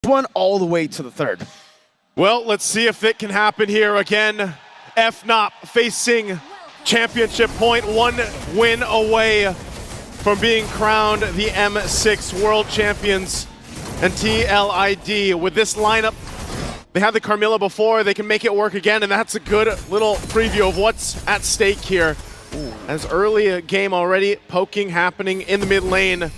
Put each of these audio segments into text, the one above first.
one all the way to the third. Well, let's see if it can happen here again. FNATIC facing championship point, 1 win away from being crowned the M6 World Champions. And TLID, with this lineup, they had the Carmilla before, they can make it work again, and that's a good little preview of what's at stake here. As early a game already, poking happening in the mid lane.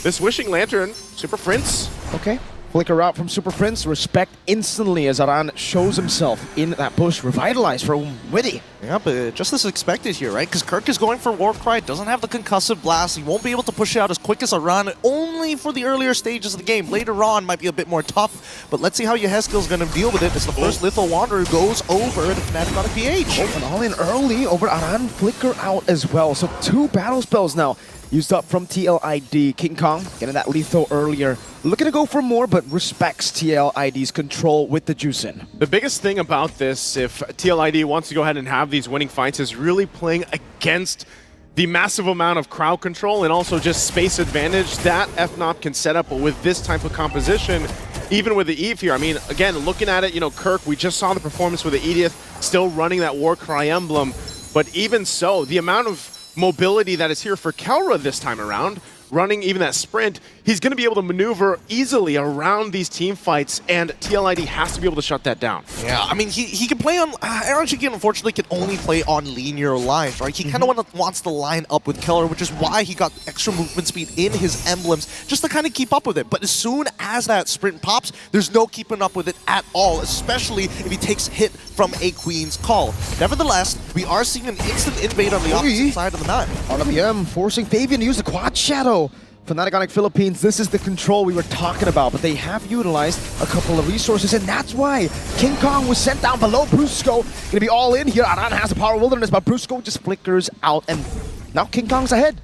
This Wishing Lantern, Super Prince. Okay. Flicker out from Super Prince, respect instantly as Aran shows himself in that push, revitalized from Witty. Yeah, but just as expected here, right? Because Kirk is going for Warcry, doesn't have the concussive blast, he won't be able to push out as quick as Aran, only for the earlier stages of the game. Later on might be a bit more tough, but let's see how Yehezkiel is going to deal with it as the first Lethal Wanderer goes over the FNATIC ONIC PH. Oh, and all in early over Aran, Flicker out as well. So 2 battle spells now used up from TLID. King Kong getting that lethal earlier. Looking to go for more, but respects TLID's control with the juice in. The biggest thing about this, if TLID wants to go ahead and have these winning fights, is really playing against the massive amount of crowd control and also just space advantage that FNATIC can set up with this type of composition, even with the Eve here. I mean, again, looking at it, you know, Kirk, we just saw the performance with the Edith, still running that Warcry emblem, but even so, the amount of mobility that is here for Kelra this time around, running even that sprint, he's going to be able to maneuver easily around these team fights, and TLID has to be able to shut that down. Yeah, I mean, he can play on... Aaron Shiki, unfortunately, can only play on linear lines, right? He kind of wants to line up with Keller, which is why he got extra movement speed in his emblems, just to kind of keep up with it. But as soon as that sprint pops, there's no keeping up with it at all, especially if he takes hit from a Queen's Call. Nevertheless, we are seeing an instant invade on the opposite side of the map. RWM forcing Fabian to use the Quad Shadow. FNATIC ONIC Philippines, this is the control we were talking about, but they have utilized a couple of resources, and that's why King Kong was sent down below. Brusco gonna be all in here. Aran has the Power Wilderness, but Brusco just flickers out, and now King Kong's ahead.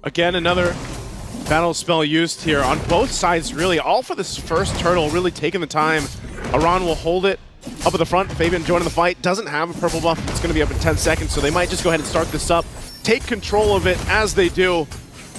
Again, another battle spell used here on both sides, really, all for this first turtle, really taking the time. Aran will hold it up at the front. Fabian joining the fight, doesn't have a purple buff. It's gonna be up in 10 seconds, so they might just go ahead and start this up, take control of it as they do.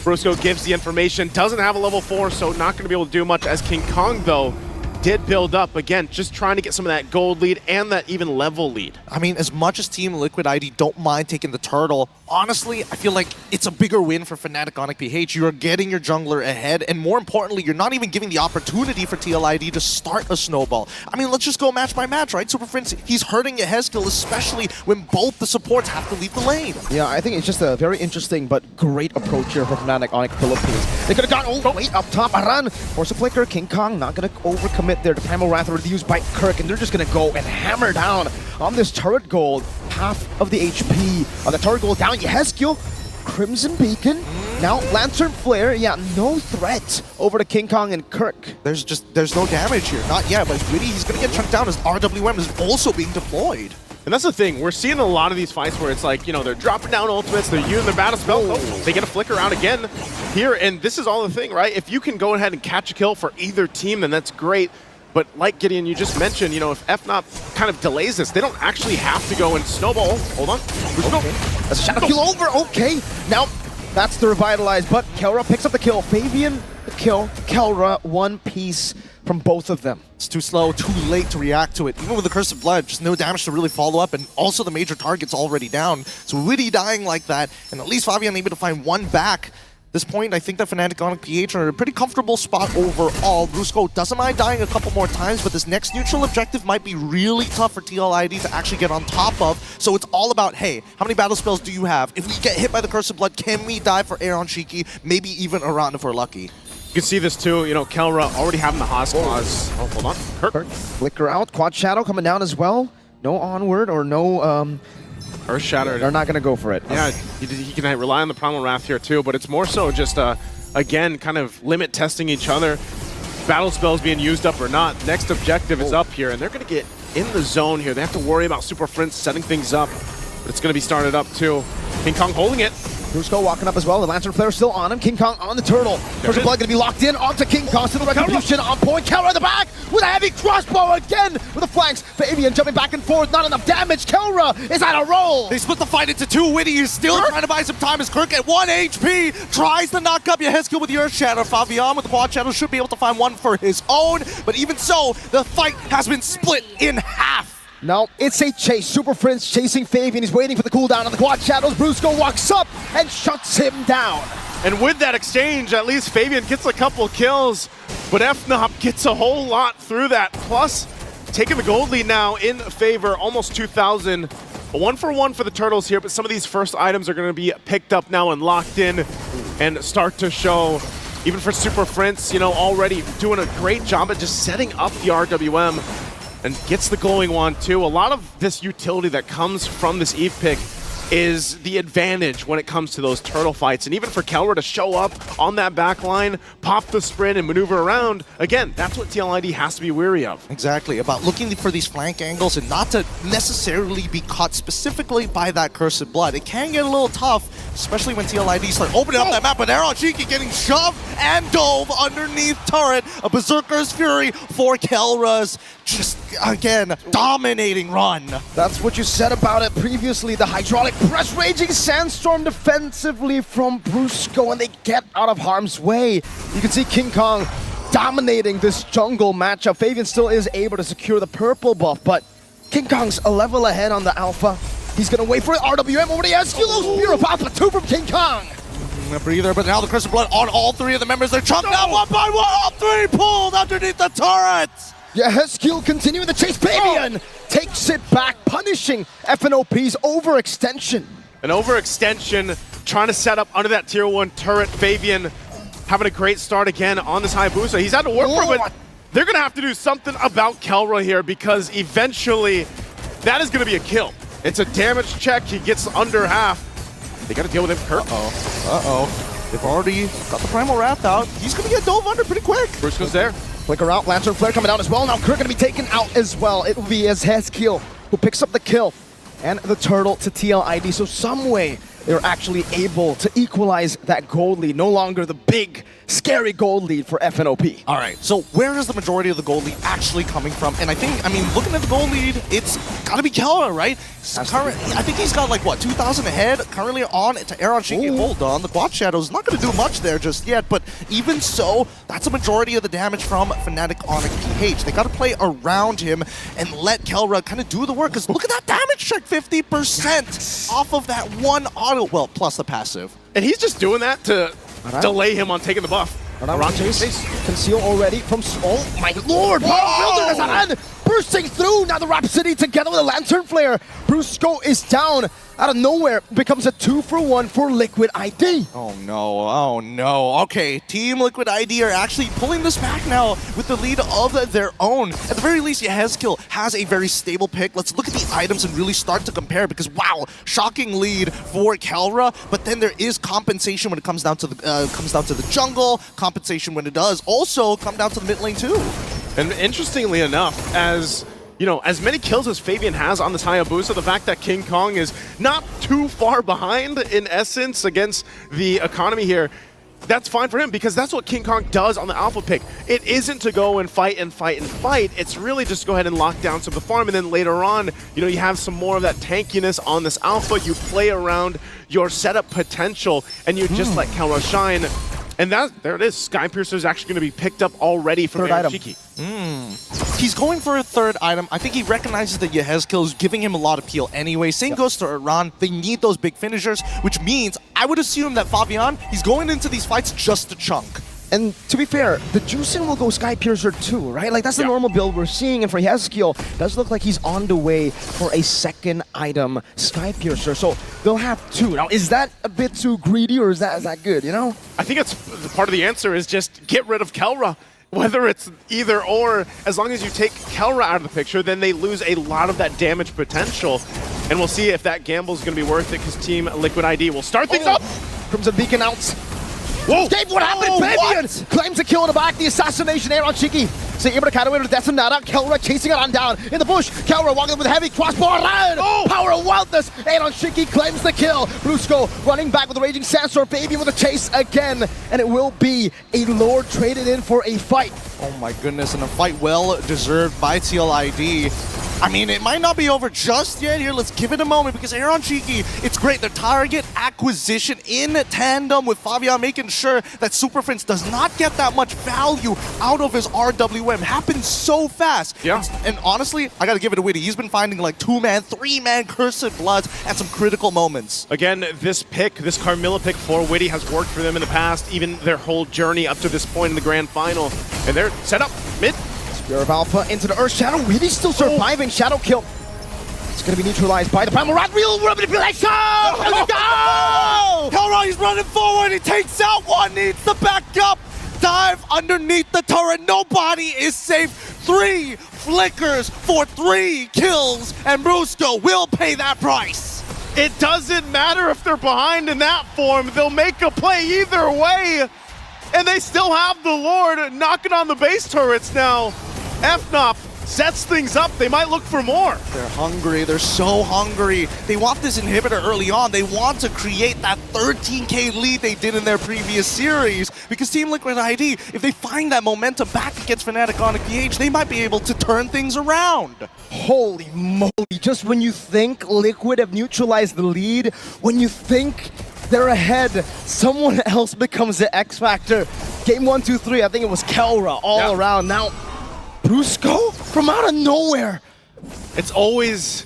Brusco gives the information, doesn't have a level 4, so not going to be able to do much, as King Kong, though, did build up. Again, just trying to get some of that gold lead and that even level lead. I mean, as much as Team Liquid ID don't mind taking the turtle, honestly, I feel like it's a bigger win for FNATIC ONIC PH. You are getting your jungler ahead, and more importantly, you're not even giving the opportunity for TLID to start a snowball. I mean, let's just go match by match, right? Super Prince, he's hurting Yehezkiel, especially when both the supports have to leave the lane. Yeah, I think it's just a very interesting but great approach here for FNATIC ONIC Philippines. They could have gone, oh, wait, up top, Aran, force a flicker, King Kong not going to overcommit there. The Primal Wrath reduced by Kirk, and they're just going to go and hammer down on this turret gold. Half of the HP on the turret gold down. Yehezkiel, Crimson Beacon, now Lantern Flare. Yeah, no threat over to King Kong and Kirk. There's no damage here. Not yet, but Witty, he's going to get chunked down as RWM is also being deployed. And that's the thing, we're seeing a lot of these fights where it's like, you know, they're dropping down ultimates, they're using their battle spell, they get a flicker out again here, and this is all the thing, right? If you can go ahead and catch a kill for either team, then that's great. But like Gideon, you just mentioned, you know, if FNATIC kind of delays this, they don't actually have to go and snowball. Hold on. Okay. That's a shadow kill over. Okay. Now, that's the revitalize, but Kelra picks up the kill. Fabian, the kill. Kelra, one piece from both of them. It's too slow, too late to react to it. Even with the Curse of Blood, just no damage to really follow up, and also the major target's already down. So Witty dying like that, and at least Fabian able to find one back. This point, I think that FNATIC ONIC PH are in a pretty comfortable spot overall. Brusco doesn't mind dying a couple more times, but this next neutral objective might be really tough for TLID to actually get on top of. So it's all about, hey, how many battle spells do you have? If we get hit by the Curse of Blood, can we die for Aaron Shiki? Maybe even Aran if we're lucky. You can see this too, you know, Kelra already having the Haas clause. Oh, hold on. Kirk. Flicker out, Quad Shadow coming down as well. No onward or no... Earth Shatter. They're not going to go for it. Yeah, he can rely on the Primal Wrath here too, but it's more so just, again, kind of limit testing each other. Battle spells being used up or not. Next objective is up here, and they're going to get in the zone here. They have to worry about Super Prince setting things up, but it's going to be started up too. King Kong holding it. Brusco walking up as well. The Lantern Flare still on him. King Kong on the turtle. First blood going to be locked in onto King Kong. Still the retribution on point. Kelra in the back with a heavy crossbow again with the flanks. Fabian jumping back and forth. Not enough damage. Kelra is on a roll. They split the fight into two. Witty is still trying to buy some time as Kirk at 1 HP tries to knock up Yehezkiel with the Earth Shatter. Fabian with the Quad Shadow should be able to find one for his own, but even so, the fight has been split in half. No, it's a chase. Super Prince chasing Fabian. He's waiting for the cooldown on the Quad Shadows. Brusco walks up and shuts him down. And with that exchange, at least Fabian gets a couple kills, but FNAP gets a whole lot through that. Plus, taking the gold lead now in favor, almost 2,000. A 1-for-1 for the Turtles here, but some of these first items are going to be picked up now and locked in and start to show. Even for Super Prince, you know, already doing a great job at just setting up the RWM. And gets the glowing wand too. A lot of this utility that comes from this Eve pick is the advantage when it comes to those turtle fights. And even for Kelra to show up on that back line, pop the sprint and maneuver around, again, that's what TLID has to be wary of. Exactly, about looking for these flank angles and not to necessarily be caught specifically by that Cursed Blood. It can get a little tough, especially when TLID start opening up that map, but Aaron Cheeky getting shoved and dove underneath turret. A Berserker's Fury for Kelra's just, again, dominating run. That's what you said about it previously. The hydraulic press raging sandstorm defensively from Brusco, and they get out of harm's way. You can see King Kong dominating this jungle matchup. Fabian still is able to secure the purple buff, but King Kong's a level ahead on the alpha. He's gonna wait for it. RWM over the Esculos. Spear of Alpha 2 from King Kong. A breather, but now the Cursed Blood on all three of the members. They're chunked out one by one. All three pulled underneath the turrets. Yehezkiel continuing the chase. Fabian takes it back, punishing FNOP's overextension. An overextension, trying to set up under that tier 1 turret. Fabian having a great start again on this Hayabusa. He's had to work for it, but they're going to have to do something about Kelra here because eventually that is going to be a kill. It's a damage check. He gets under half. They got to deal with him, Kirk. Uh-oh. They've already got the Primal Wrath out. He's going to get dove under pretty quick. Brusco's there. Flicker out, Lantern Flare coming out as well. Now Kirk going to be taken out as well. It will be Yehezkiel who picks up the kill and the turtle to TLID. So some way they're actually able to equalize that gold lead. No longer the big, scary gold lead for FNOP. All right, so where is the majority of the gold lead actually coming from? And I think, I mean, looking at the gold lead, it's got to be Kelra, right? I think he's got like, what, 2,000 ahead currently on to Aaron Cheeky. Hold on, the Quad Shadow's not going to do much there just yet, but even so, that's a majority of the damage from FNATIC ONIC PH. They got to play around him and let Kelra kind of do the work, because look at that damage check, 50% off of that one auto, well, plus the passive. And he's just doing that to delay him on taking the buff. Around chase. Conceal already from... Oh my lord! Wilderness Aran bursting through! Now the Rhapsody together with a Lantern Flare. Brusco is down. Out of nowhere, becomes a 2-for-1 for Liquid ID. Oh no, oh no. Okay, Team Liquid ID are actually pulling this back now with the lead of their own. At the very least, Yehezkiel has a very stable pick. Let's look at the items and really start to compare because, wow, shocking lead for Kelra, but then there is compensation when it comes down to the jungle, compensation when it does also come down to the mid lane too. And interestingly enough, as you know, as many kills as Fabian has on this Hayabusa, the fact that King Kong is not too far behind in essence against the economy here, that's fine for him because that's what King Kong does on the alpha pick. It isn't to go and fight and fight and fight. It's really just go ahead and lock down some of the farm, and then later on, you know, you have some more of that tankiness on this alpha. You play around your setup potential, and you just let Kelra shine. And there it is. Skypiercer is actually going to be picked up already from Aaron Cheeky. He's going for a third item. I think he recognizes that Yehezkiel is giving him a lot of peel anyway. Same goes to Iran. They need those big finishers, which means I would assume that Fabian, he's going into these fights just to chunk. And to be fair, the Juicing will go Skypiercer too, right? Like, that's the normal build we're seeing. And for Yehezkiel, it does look like he's on the way for a second item, Skypiercer. So they'll have two. Now, is that a bit too greedy, or is that good, you know? I think it's part of the answer is just get rid of Kelra. Whether it's either or, as long as you take Kelra out of the picture, then they lose a lot of that damage potential. And we'll see if that gamble is going to be worth it, because Team Liquid ID will start things up. Crimson Beacon out. Whoa! Escape, what happened? Fabian claims a kill in the back. The assassination, Aaron Cheeky So able to counter with Detonata. Kelra chasing it on down in the bush. Kelra walking with a heavy crossbar line. Power of Wildness. And on Shiki claims the kill. Brusco running back with the Raging Sandstorm. Baby with a chase again. And it will be a Lord traded in for a fight. Oh my goodness, and a fight well deserved by TLID. I mean, it might not be over just yet here. Let's give it a moment because Aaron Cheeky, it's great. The target acquisition in tandem with Fabian making sure that Super Prince does not get that much value out of his RWM. Happens so fast. Yeah. And honestly, I got to give it to Witty. He's been finding like 2-man, 3-man Cursed Bloods at some critical moments. Again, this pick, this Carmilla pick for Witty has worked for them in the past, even their whole journey up to this point in the grand final. And they're set up mid. Spirit of Alpha into the Earth Shadow. Really still surviving. Shadow kill. It's going to be neutralized by the Primal Rat. Real manipulation! Let's go! Kelra, he's running forward. He takes out one. Needs the backup. Dive underneath the turret. Nobody is safe. 3 flickers for 3 kills. And Brusco will pay that price. It doesn't matter if they're behind in that form. They'll make a play either way. And they still have the Lord knocking on the base turrets now. FNAP sets things up. They might look for more. They're hungry. They're so hungry. They want this inhibitor early on. They want to create that 13K lead they did in their previous series. Because Team Liquid ID, if they find that momentum back against FNATIC ONIC PH, they might be able to turn things around. Holy moly. Just when you think Liquid have neutralized the lead, when you think they're ahead, someone else becomes the X factor. Game 1, 2, 3, I think it was Kelra all around. Now, Brusco from out of nowhere. It's always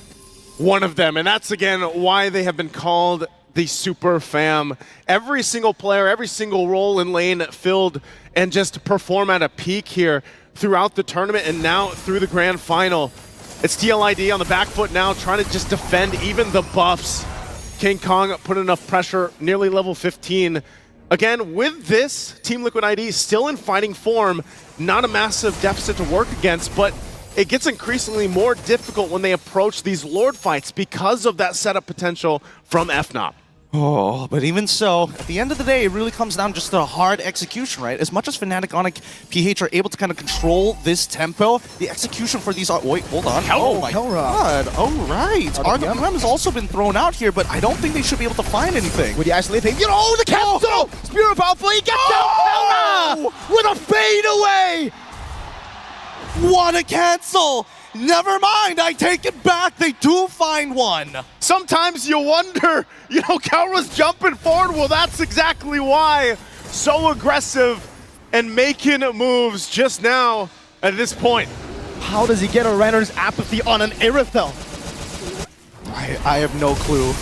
one of them, and that's again why they have been called the Super Fam. Every single player, every single role in lane filled and just perform at a peak here throughout the tournament and now through the grand final. It's TLID on the back foot now, trying to just defend even the buffs. King Kong put enough pressure, nearly level 15. Again, with this, Team Liquid ID still in fighting form, not a massive deficit to work against, but it gets increasingly more difficult when they approach these Lord fights because of that setup potential from FNAP. Oh, but even so, at the end of the day, it really comes down just to hard execution, right? As much as FNATIC ONIC PH are able to kind of control this tempo, the execution for these... Wait, hold on. Oh my god. All right. RWM has also been thrown out here, but I don't think they should be able to find anything. With the isolating, the cancel! Spirit of Alpha, he gets down with a fade away! What a cancel! Never mind, I take it back. They do find one. Sometimes you wonder, Kelra's jumping forward. Well, that's exactly why. So aggressive and making moves just now at this point. How does he get a Renner's apathy on an Irithel? I have no clue.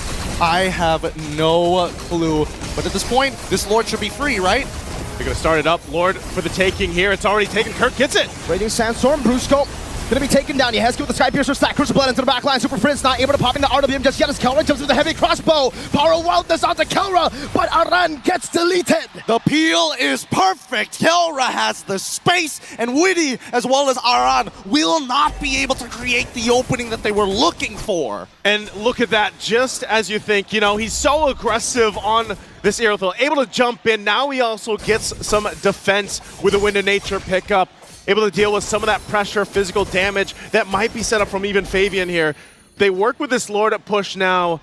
I have no clue. But at this point, this Lord should be free, right? They're going to start it up. Lord for the taking here. It's already taken. Kirk gets it. Raging Sandstorm, Brusco. Gonna be taken down. Yehezki with the Sky Piercer stack. Crucible Blood into the backline. Super Prince not able to pop into RWM just yet as Kelra jumps with a heavy crossbow. Power of Wildness onto Kelra, but Aran gets deleted. The peel is perfect. Kelra has the space, and Witty, as well as Aran, will not be able to create the opening that they were looking for. And look at that, just as you think, he's so aggressive on this Irithel, able to jump in. Now he also gets some defense with a Wind of Nature pickup. Able to deal with some of that pressure, physical damage that might be set up from even Fabian here. They work with this Lord at push now,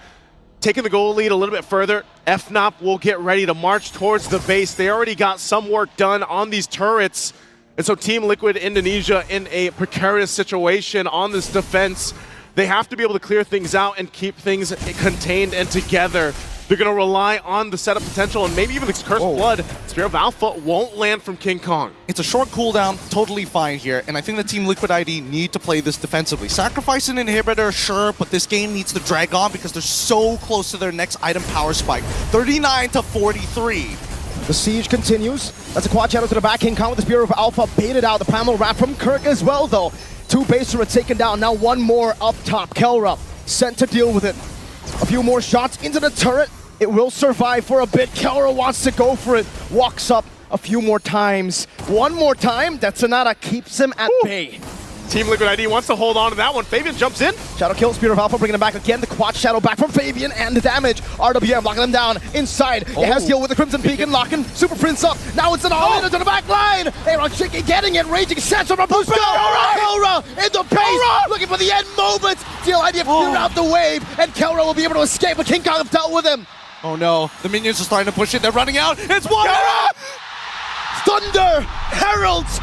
taking the goal lead a little bit further. FNAP will get ready to march towards the base. They already got some work done on these turrets. And so Team Liquid Indonesia in a precarious situation on this defense. They have to be able to clear things out and keep things contained and together. They're going to rely on the setup potential and maybe even the Cursed Blood. Spirit of Alpha won't land from King Kong. It's a short cooldown, totally fine here, and I think the Team Liquid ID need to play this defensively. Sacrifice an inhibitor, sure, but this game needs to drag on because they're so close to their next item power spike. 39 to 43. The siege continues. That's a quad channel to the back. King Kong with the Spirit of Alpha baited out. The Primal Rat from Kirk as well, though. 2 base turrets taken down. Now 1 more up top. Kelra sent to deal with it. A few more shots into the turret. It will survive for a bit. Kelra wants to go for it. Walks up a few more times. 1 more time. That Sonata keeps him at bay. Team Liquid ID wants to hold on to that one. Fabian jumps in. Shadow kill, Spear of Alpha bringing him back again. The quad Shadow back from Fabian and the damage. RWM locking them down inside. It has deal with the Crimson Beacon, locking Super Prince up. Now it's an all into the back line. Aaron Chicky getting it, raging Sansa from Boost. Kelra in the pace, looking for the end moment. TLID have cleared out the wave, and Kelra will be able to escape, but King Kong have dealt with him. Oh no, the minions are starting to push it. They're running out. It's one. Thunder heralds